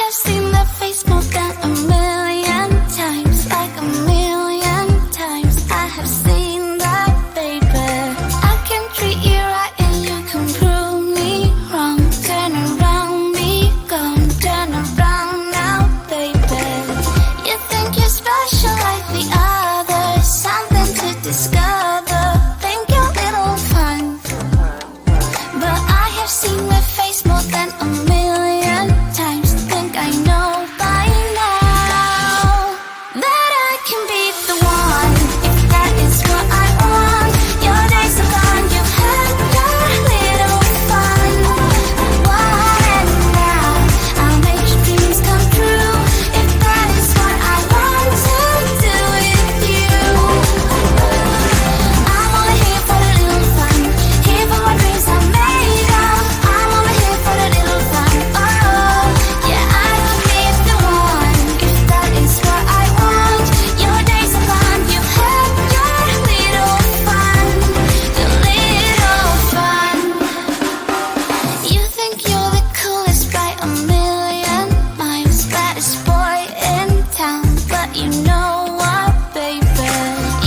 have seen that face more than a million times, like a million times. I have seen that, baby. I can treat you right and you can prove me wrong. Turn around, be gone, turn around now, baby. You think you're special like the others, something to discover. Think you're little fun, but I have seen that face more than a million times. Think I know by now that I can be the one, if that is what I want. Your days are gone, you've had your little fun. And now I'll make your dreams come true, if that is what I want to do with you. I'm only here for the little fun, here for what dreams are made of. I'm only here for the little fun. Oh, yeah, I can be the one, if that is what I want. Your days are gone, you've had your little fun, your little fun. You think you're the coolest by a million miles, baddest boy in town, but you know what, baby?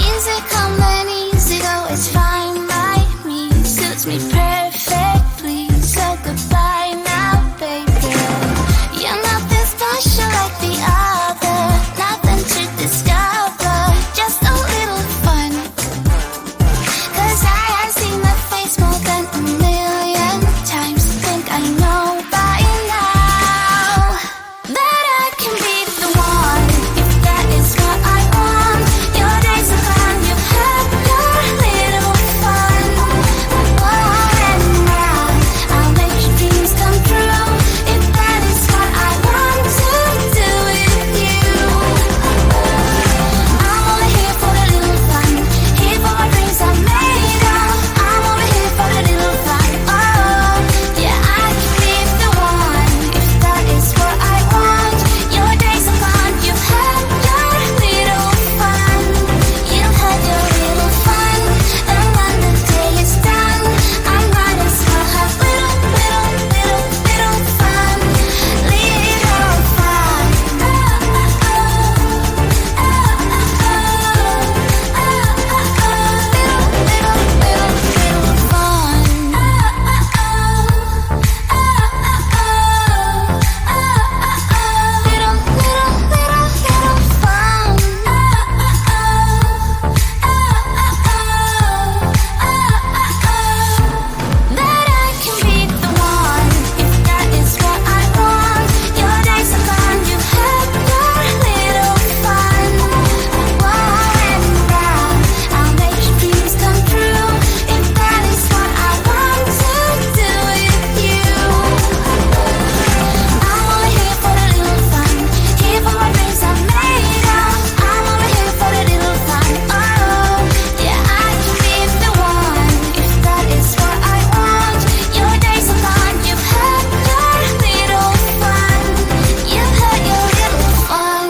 Easy come and easy go, it's fine by me, suits me perfectly. So goodbye now, baby. You're nothing special like the other, nothing to discover, just a little fun. 'Cause I have seen that face more than a million times. Think I know by now that I can be the one, if that is what I want. Your days are gone, you've had your little fun. And now I'll make your dreams come true, if that is what I want to do with you. I'm only here for the little fun, here for what dreams are made of. I'm only here for the little fun. Oh, yeah, I can be the one, if that is what I want. Your days are gone, you've had your little fun. You've had your little fun, and when the day is done, I might as well have little fun. Little fun. That I can be the one, if that is what I want. Your days are gone, you've had your little fun. And now I'll make your dreams come true, if that is what I want to do with you. I'm only here for the little fun, here for what dreams are made of. I'm only here for the little fun. Oh, yeah, I can be the one, if that is what I want. Your days are gone, you've had your little fun. You've had your little fun.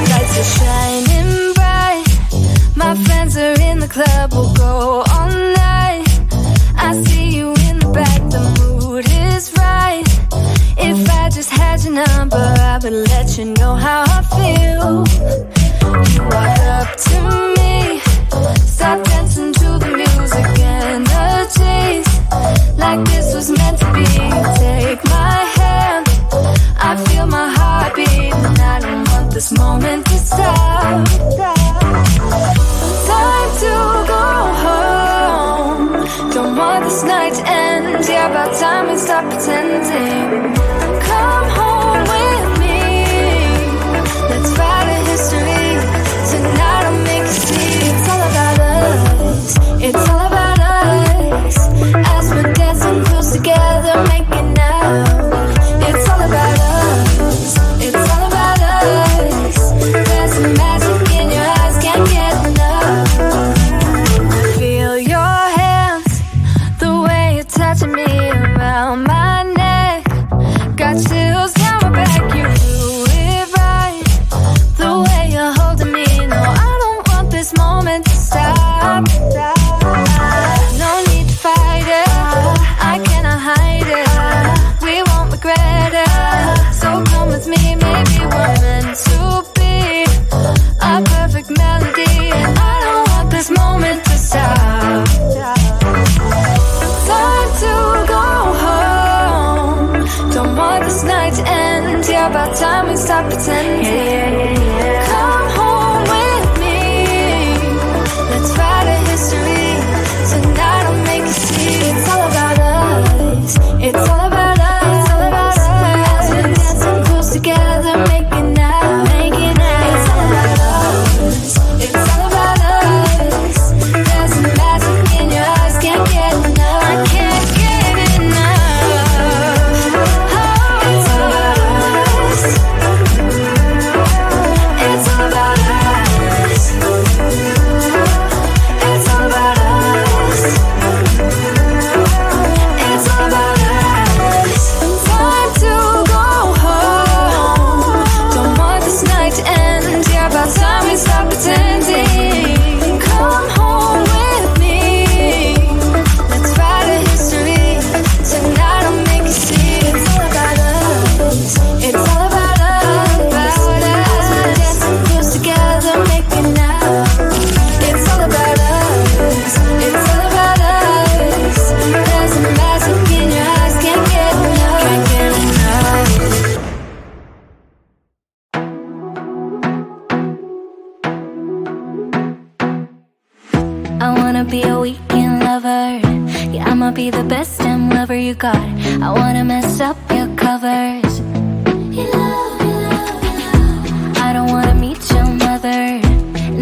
Lights are shining bright. My friends are in the club, we'll go all night. I see you in the back, the mood is right. If I just had your number, I would let you know how I feel. You walk up to me, start dancing to the music and the chase, like this was meant to be. Take my hand, I feel my heart beat, and I don't want this moment to stop. Time to go home, don't want this night to end. Yeah, about time we stop pretending. Come home with me, let's write a history. Tonight I'll make you see it's all about us. It's all about us. As we're dancing close together, making out. It's all about us. It's all about us. There's some magic in your eyes, can't get enough. I wanna be a weekend lover. Yeah, I'ma be the best damn lover you got. I wanna mess up your covers. I don't wanna meet your mother.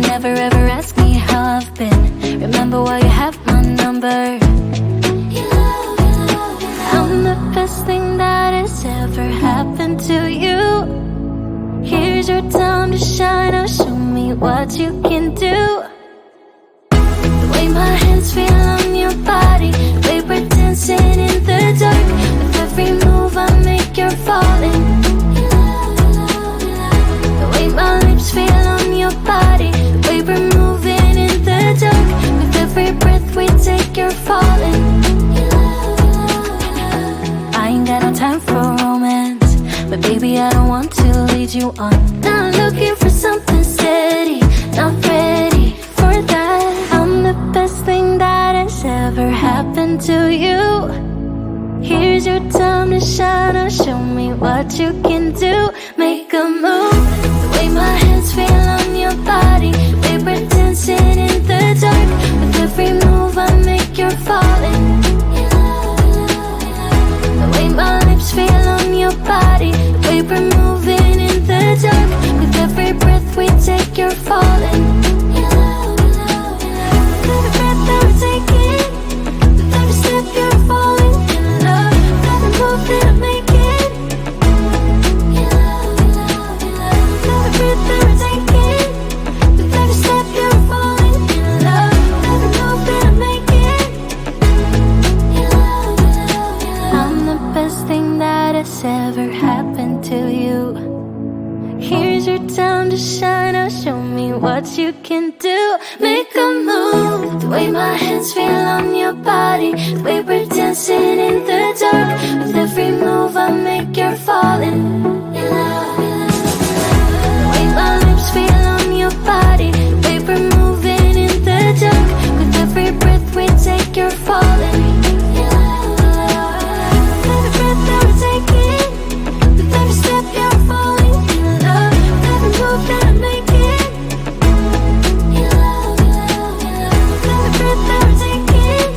Never ever ask me how I've been. Remember why you have my number. I'm the best thing that has ever happened to you. Here's your time to shine. Now show me what you can do. The way my hands feel on your body, the way we're dancing in the dark. With every move I make, you're falling. The way my lips feel on your body, the way we're moving in the dark. With every breath we take, you're falling. I ain't got no time for romance, but baby I don't want to lead you on. Not looking for something steady, not ready for that. I'm the best thing that has ever happened to you. Here's your time to shine. Now show me what you can do. Make a move. The way my hands feel on your body, the way we're dancing in the dark. With every move I make, you're falling. The way my lips feel on your body, the way we're moving in the dark. With every breath we take, you're falling. With every breath that we're taking, with every step you're falling in love. With every move that I'm making, with every breath that we're taking, with every step you're falling in love. With every move that I'm making, I'm the best thing that has ever happened to you. Here's your time to shine. Now show me what you can do. Make a move. The way my hands feel on your body, the way we're dancing in the dark. With every move I make, you're falling. The way my lips feel on your body, the way we're moving in the dark. With every breath we take, you're falling. With every breath that we're taking, with every step you're falling in love. With every move that I'm making, with every breath that we're taking,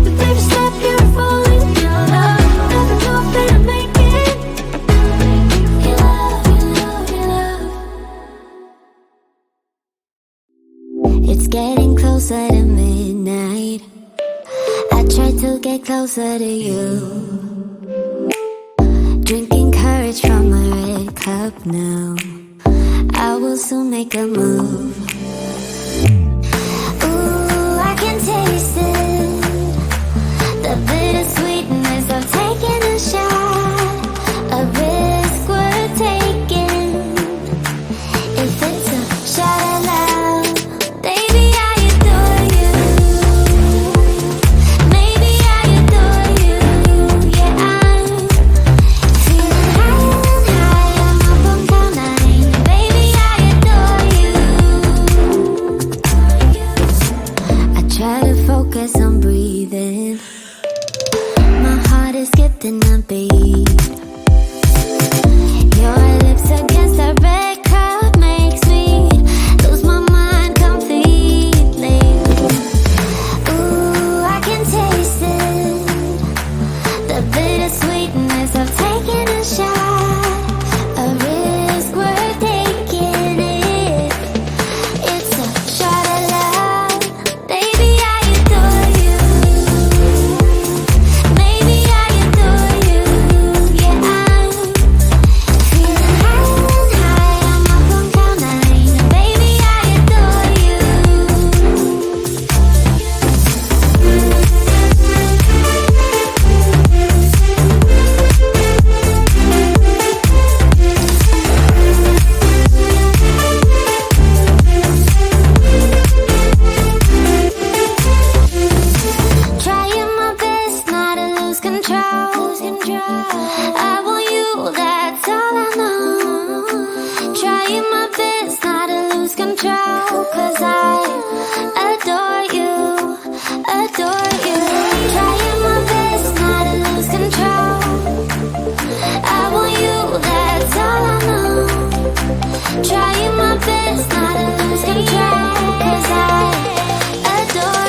with every step you're falling in love. With every move that I'm making, It's getting closer to midnight. I try to get closer to you. Drinking courage from my red cup now. I will soon make a move. Ooh, I can taste it. The bittersweetness of taking a shot. A risk worth taking. If it's a shot at love, baby, I adore you. Maybe I adore you. Yeah, I'm feeling high and high. I'm up on cloud nine. Baby, I adore you. I try to focus on breathing. My heart is skipping a beat. Your lips against the red cup makes me lose my mind completely. Ooh, I can taste it. The bittersweetness of taking a shot. A risk worth taking it. It's a shot at love. Baby, I adore you. Maybe I adore you. Yeah, I'm feeling high and high. I'm up on cloud nine. Baby, I adore you. Trying my best not to lose control. I want you, that's all I know. Trying my best not to lose control. 'Cause I adore you, adore you. Trying my best not to lose control. I want you, that's all I know. Trying my best not to lose control. 'Cause I adore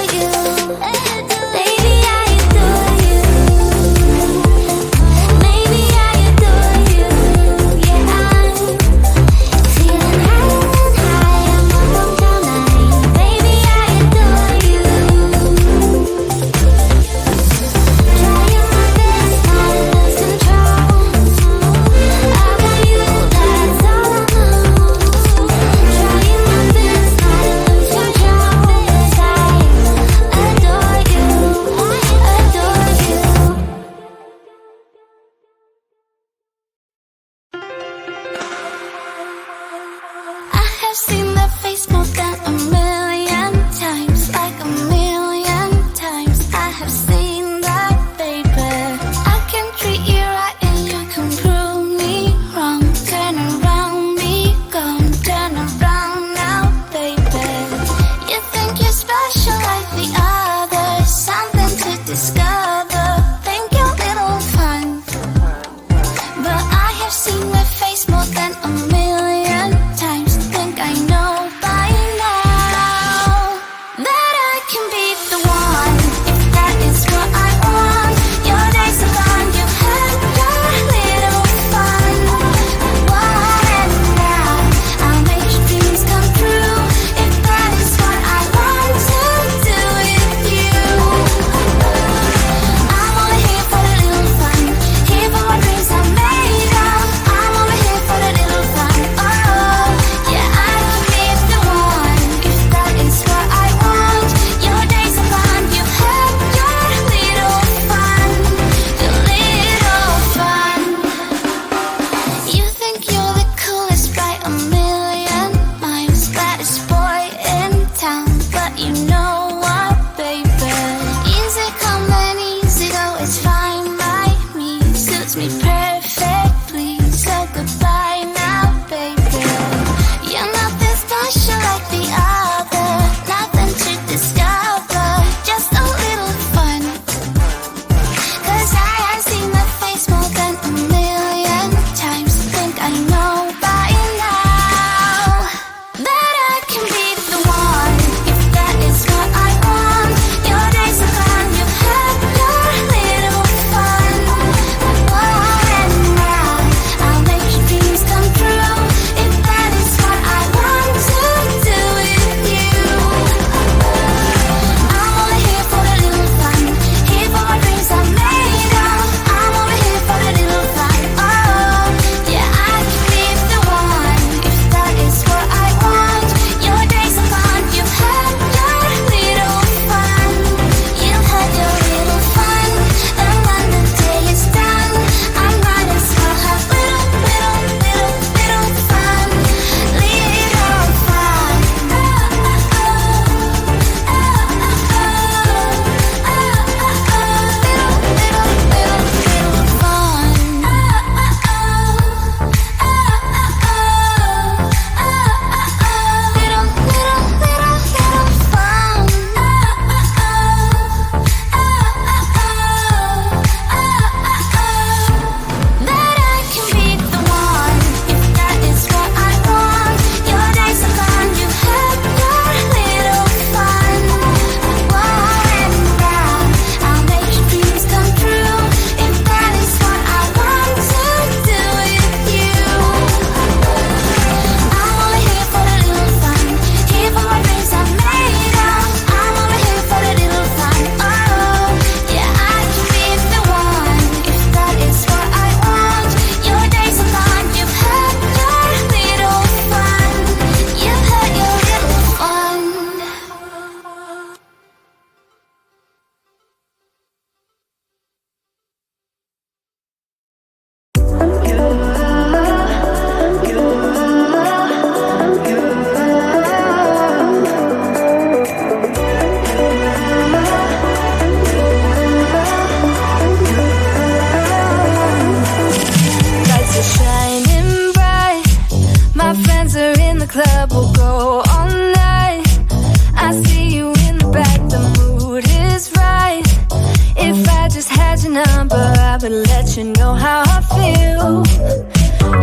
to let you know how I feel.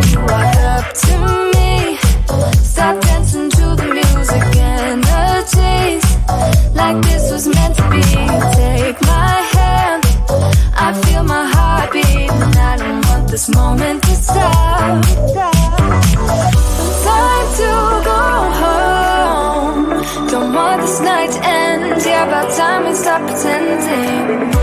You walk up to me, start dancing to the music, energies like this was meant to be. Take my hand, I feel my heart beat, and I don't want this moment to stop. Time to go home, don't want this night to end. Yeah, about time we stop pretending.